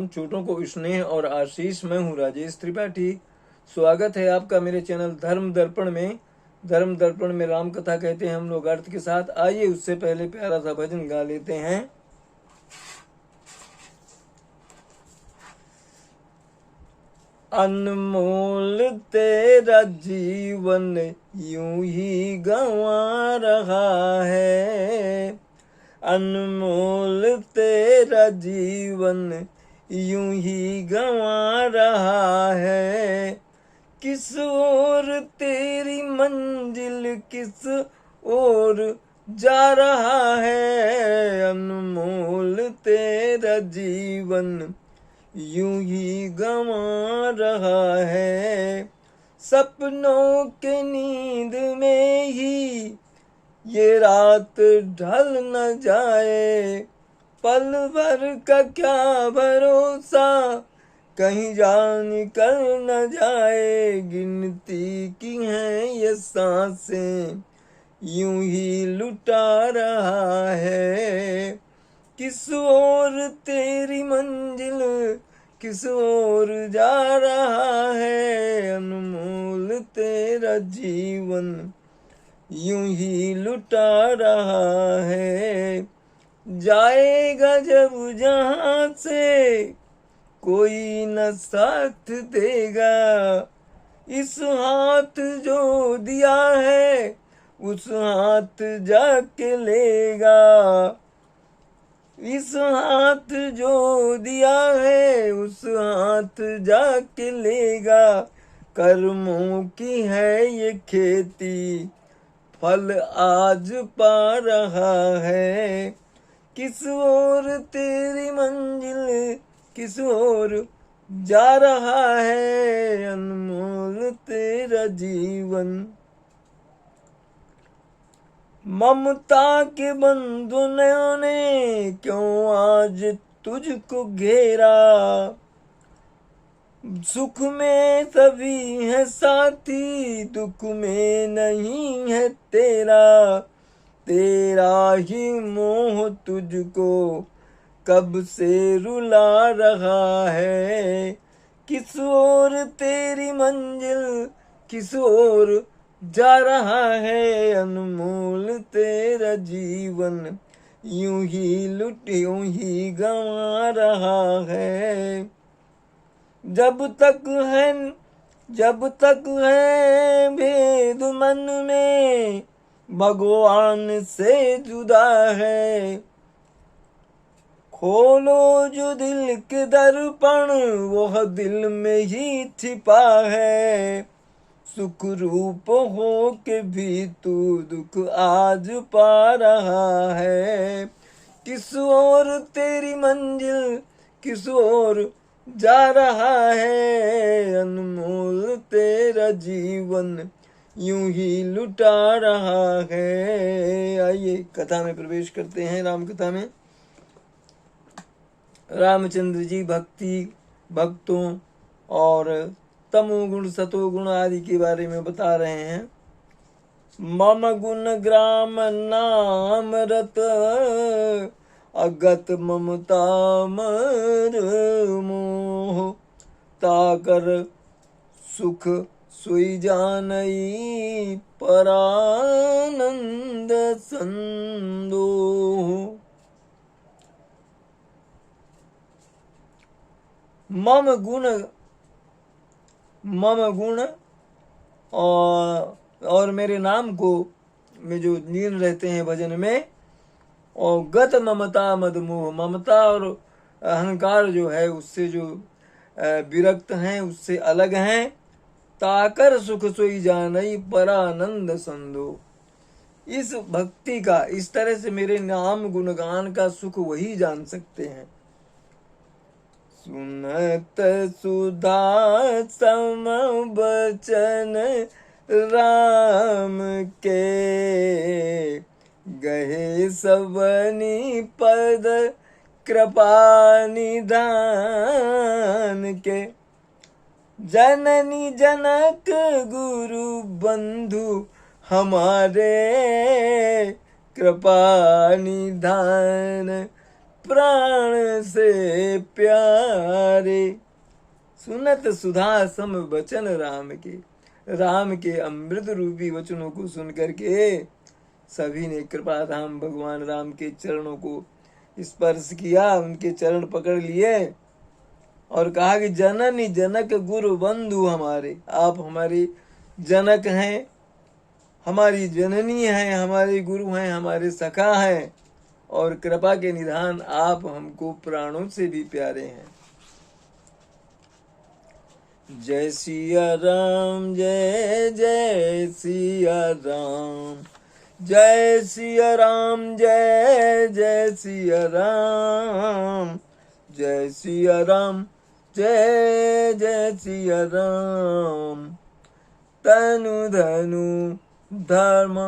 प्रणाम, छोटों को स्नेह और आशीष। मैं हूँ राजेश त्रिपाठी। स्वागत है आपका मेरे चैनल धर्म दर्पण में। धर्म दर्पण में राम कथा कहते हैं हम लोग अर्थ के साथ। आइए उससे पहले प्यारा सा भजन गा लेते हैं। अनमोल तेरा जीवन यूं ही गंवा रहा है, अनमोल तेरा जीवन यूं ही गंवा रहा है। किस ओर तेरी मंजिल किस ओर जा रहा है, अनमोल तेरा जीवन यूं ही गंवा रहा है। सपनों के नींद में ही ये रात ढल न जाए, पल भर का क्या भरोसा कहीं जान निकल न जाए। गिनती की हैं ये सांसें यूं ही लुटा रहा है। किस ओर तेरी मंजिल किस ओर जा रहा है, अनमोल तेरा जीवन यूं ही लुटा रहा है। जाएगा जब जहां से कोई न साथ देगा, इस हाथ जो दिया है उस हाथ जाके लेगा। इस हाथ जो दिया है उस हाथ जाके लेगा। कर्मों की है ये खेती फल आज पा रहा है। किस ओर तेरी मंजिल किस ओर जा रहा है, अनमोल तेरा जीवन। ममता के बंधनों ने क्यों आज तुझको घेरा, सुख में सभी है साथी दुख में नहीं है तेरा। तेरा ही मोह तुझको कब से रुला रहा है। किस ओर तेरी मंजिल किस ओर जा रहा है, अनमोल तेरा जीवन यूं ही गंवा रहा है। जब तक है भेद मन में भगवान से जुदा है। खोलो जो दिल के दर्पण वह दिल में ही छिपा है। सुख रूप हो के भी तू दुख आज पा रहा है। किस ओर तेरी मंजिल किस ओर जा रहा है, अनमोल तेरा जीवन यूं ही लुटा रहा है। आइए कथा में प्रवेश करते हैं। राम कथा में रामचंद्र जी भक्तों और तमोगुण सतोगुण आदि के बारे में बता रहे हैं। मम गुण ग्राम नाम रत अगत ममता मर मोह, ताकर सुख सोई जानई परानंद संदोह। मम गुण और मेरे नाम को में जो लीन रहते हैं भजन में, और गत ममता मद मोह, ममता और अहंकार जो है उससे जो विरक्त हैं उससे अलग हैं। ताकर सुख सोई जानई परानंद संदो, इस भक्ति का इस तरह से मेरे नाम गुणगान का सुख वही जान सकते हैं। सुनत सुधा सम बचन राम के, गहे सबनी पद कृपा निधान के। जननी जनक गुरु बंधु हमारे, कृपा निधान प्राण से प्यारे। सुनत सुधा सम वचन राम के अमृत रूपी वचनों को सुन करके सभी ने कृपा धाम भगवान राम के चरणों को स्पर्श किया, उनके चरण पकड़ लिए और कहा कि जननी जनक गुरु बंधु हमारे, आप हमारे जनक हैं, हमारी जननी हैं, हमारे गुरु हैं, हमारे सखा हैं और कृपा के निधान आप हमको प्राणों से भी प्यारे हैं। जय सिया राम जय जय सिया राम, जय सिया राम जय जय सिया राम, जय सिया राम जय जय सिया राम। तनु धनु धर्म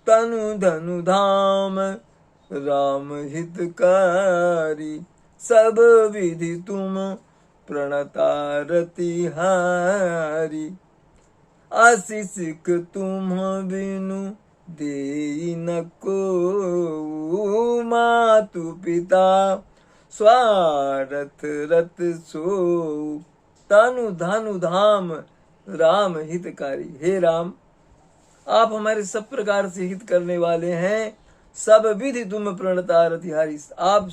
तनु धनु धाम राम हितकारी, सब विधि तुम प्रणतारति हारी। आशीष तुम बिनु देई न को, मातु पिता स्वार्थ रत सो। तनु धनु धाम राम हितकारी, हे राम आप हमारे सब प्रकार से हित करने वाले हैं, सब विधि तुम प्रणतारतिहारी, आप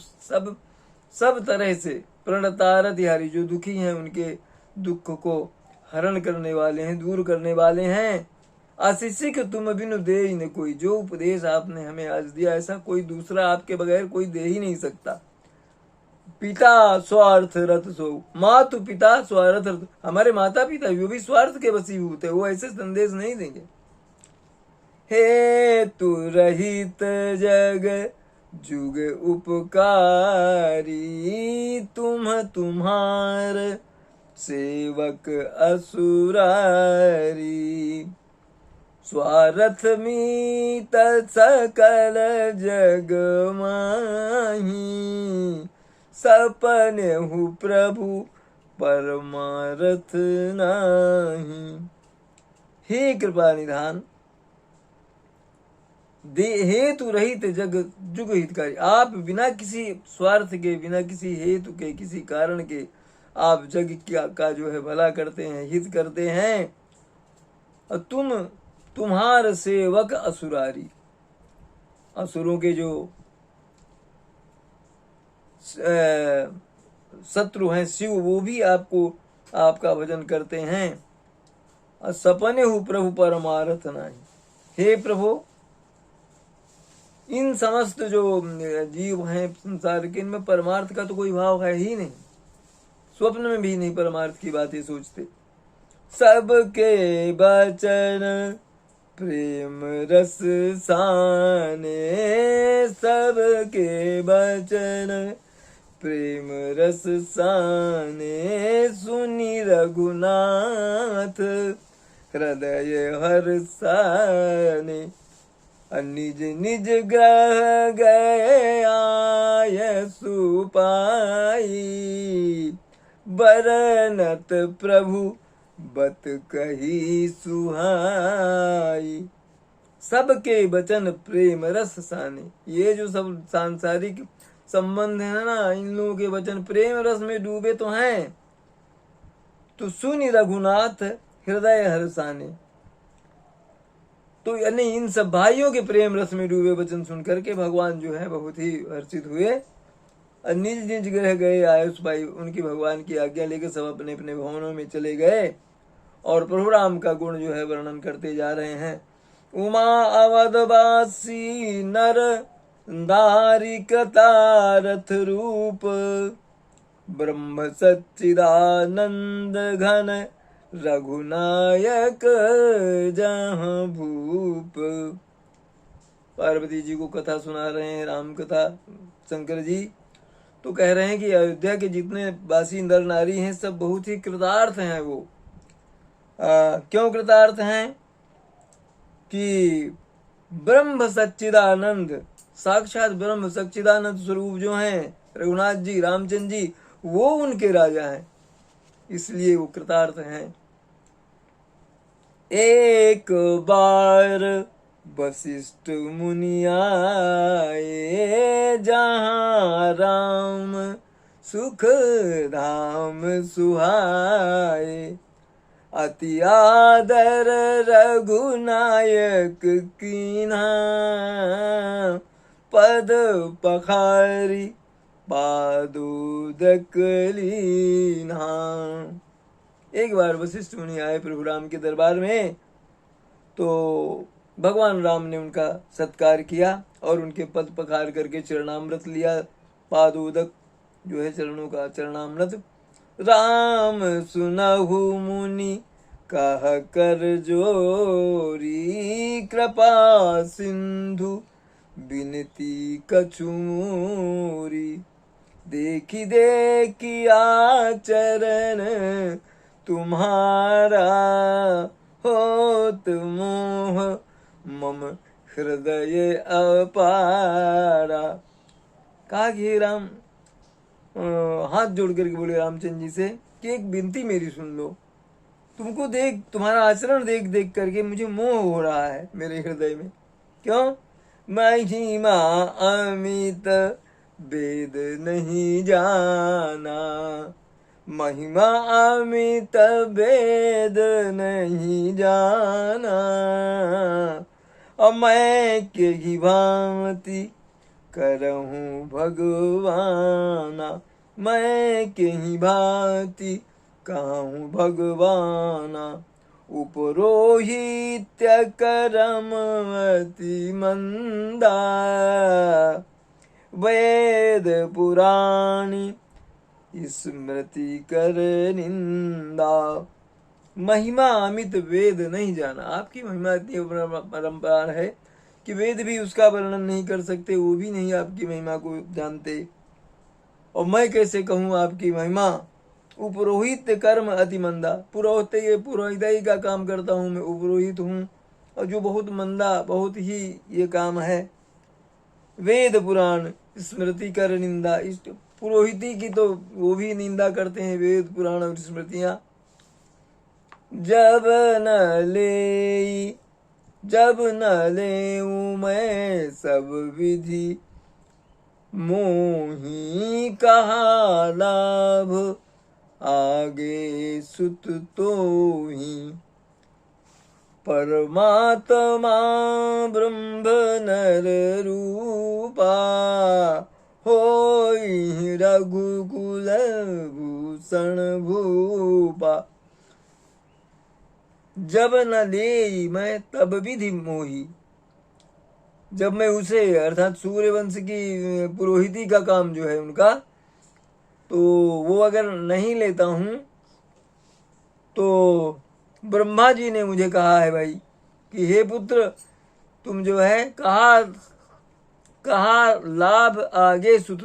सब तरह से प्रणतारतिहारी, जो दुखी हैं उनके दुख को हरण करने वाले हैं, दूर करने वाले हैं। आशीषिक तुम बिनु दे ही न कोई, जो उपदेश आपने हमें आज दिया ऐसा कोई दूसरा आपके बगैर कोई दे ही नहीं सकता। पिता स्वार्थ रत सो, मातु पिता स्वार्थ रत, हमारे माता पिता वो भी स्वार्थ के वशीभूत है, वो ऐसे संदेश नहीं देंगे। हे तु रहित जग जुग उपकारी, तुम तुम्हार सेवक असुरारी। स्वार्थ मीत सकल जग माही, सपने हु प्रभु परमारथ नाही। हे कृपा निधान हेतु रहित जग जुग हितकारी, आप बिना किसी स्वार्थ के, बिना किसी हेतु के, किसी कारण के आप जग का जो है भला करते हैं, हित करते हैं। और तुम्हार सेवक असुरारी, असुरों के जो शत्रु हैं शिव, वो भी आपका भजन करते हैं। और सपने हु प्रभु परमारथ नहीं, हे प्रभु इन समस्त जो जीव हैं संसार के, इनमें परमार्थ का तो कोई भाव है ही नहीं, स्वप्न में भी नहीं परमार्थ की बातें सोचते। सबके बचन प्रेम रस साने, सबके बचन प्रेम रस साने, सुनी रघुनाथ हृदय हर्षाने। निज निज ग्रह गए आय सुपाई, बरनत प्रभु बत कही सुहाई। सबके वचन प्रेम रस साने, ये जो सब सांसारिक संबंध है ना, इन लोगों के वचन प्रेम रस में डूबे तो हैं। तो सुनि रघुनाथ हृदय हर्षाने, तो यानी इन सब भाइयों के प्रेम रस में डूबे वचन सुन करके भगवान जो है बहुत ही हर्षित हुए। और निज निज ग्रह गए आयुष भाई, उनकी भगवान की आज्ञा लेकर सब अपने अपने भवनों में चले गए और प्रभु राम का गुण जो है वर्णन करते जा रहे हैं। उमा अवधवासी नर दारी कृतारथ रूप, ब्रह्म सच्चिदानंद घन रघुनायक जहाँ भूप। पार्वती जी को कथा सुना रहे हैं, राम कथा शंकर जी। तो कह रहे हैं कि अयोध्या के जितने वासी नर नारी हैं सब बहुत ही कृतार्थ हैं। वो क्यों कृतार्थ हैं? कि ब्रह्म सच्चिदानंद, साक्षात ब्रह्म सच्चिदानंद स्वरूप जो हैं रघुनाथ जी, रामचंद्र जी, वो उनके राजा हैं, इसलिए वो कृतार्थ हैं। एक बार वशिष्ठ मुनि आए, जहाँ राम सुख धाम सुहाए। अति आदर रघुनायक कीन्हा, पद पखारी पादुदक लीन्हा। एक बार वशिष्ठ मुनि आए प्रभु राम के दरबार में, तो भगवान राम ने उनका सत्कार किया और उनके पद पखार करके चरणामृत लिया। पादोदक जो है चरणों का चरणामृत। राम सुनहु मुनि कह कर जोरी, कृपा सिंधु बिनती कछु मोरी। देखी देखी आचरण तुम्हारा, होत मोह मम हृदय अपारा। कहा कि हे राम, हाथ जोड़ करके बोले रामचंद्र जी से कि एक विनती मेरी सुन लो। तुमको देख, तुम्हारा आचरण देख देख करके मुझे मोह हो रहा है मेरे हृदय में। क्यों? महिमा अमित वेद नहीं जाना, महिमा अमित वेद नहीं जाना। मैं के ही भांति करहूँ भगवाना, मैं के ही भांति कहूँ भगवाना। उपरोहित्य करम अति मंदा, वेद पुराणी स्मृति कर निंदा। महिमा अमित वेद नहीं जाना, आपकी महिमा इतनी परंपरा है कि वेद भी उसका वर्णन नहीं कर सकते, वो भी नहीं आपकी महिमा को जानते। और मैं कैसे कहूँ आपकी महिमा। उपरोहित कर्म अति मंदा, पुरोहिताई का काम करता हूँ मैं, उपरोहित हूँ, और जो बहुत मंदा, बहुत ही ये काम है। वेद पुराण स्मृति कर निंदा, इस पुरोहिती की तो वो भी निंदा करते हैं, वेद पुराण और स्मृतियाँ। जब न ले मैं सब विधि, मोही कहा लाभ आगे सुत तो ही। परमात्मा ब्रह्म नर रूपा, होई रघुकुल भूषण भूपा। जब न ले मैं तब विधि मोही, जब मैं उसे अर्थात सूर्यवंश की पुरोहिती का काम जो है उनका, तो वो अगर नहीं लेता हूँ तो ब्रह्मा जी ने मुझे कहा है भाई कि हे पुत्र, तुम जो है कहा लाभ आगे सुत,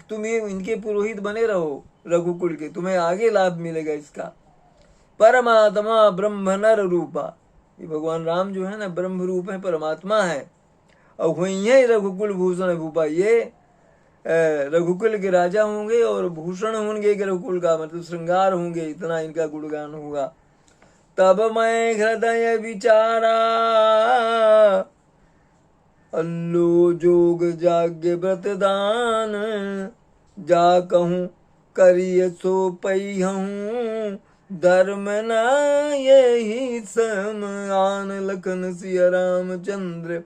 तुम ये इनके पुरोहित बने रहो रघुकुल के, तुम्हें आगे लाभ मिलेगा इसका। परमात्मा ब्रह्म नर रूपा, ये भगवान राम जो है ना ब्रह्म रूप है, परमात्मा है, और वही है रघुकुल भूषण भूपा। ये रघुकुल के राजा होंगे और भूषण होंगे रघुकुल का, मतलब श्रृंगार होंगे, इतना इनका गुणगान होगा। तब मैं हृदय विचारा, अल्लो जोग जाग्य व्रत दान, जा कहूँ करिय सो पैहूँ, धर्म न यही सम आन लखन सिया रामचंद्र।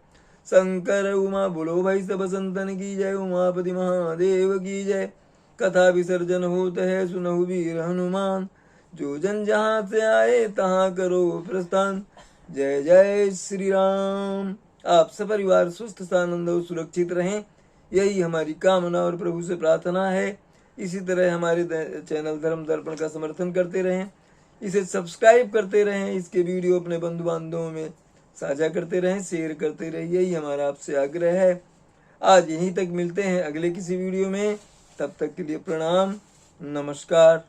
शंकर उमा बोलो भाई सब संतन की जय, उमापति महादेव की जय। कथा विसर्जन होत है सुनहु वीर हनुमान, जो जन जहाँ से आए तहाँ करो प्रस्थान। जय जय श्री राम। आप सपरिवार स्वस्थ सानंद और सुरक्षित रहें, यही हमारी कामना और प्रभु से प्रार्थना है। इसी तरह हमारे चैनल धर्म दर्पण का समर्थन करते रहें, इसे सब्सक्राइब करते रहें, इसके वीडियो अपने बंधु बांधवों में साझा करते रहें, शेयर करते रहिए, यही हमारा आपसे आग्रह है। आज यहीं तक, मिलते हैं अगले किसी वीडियो में, तब तक के लिए प्रणाम, नमस्कार।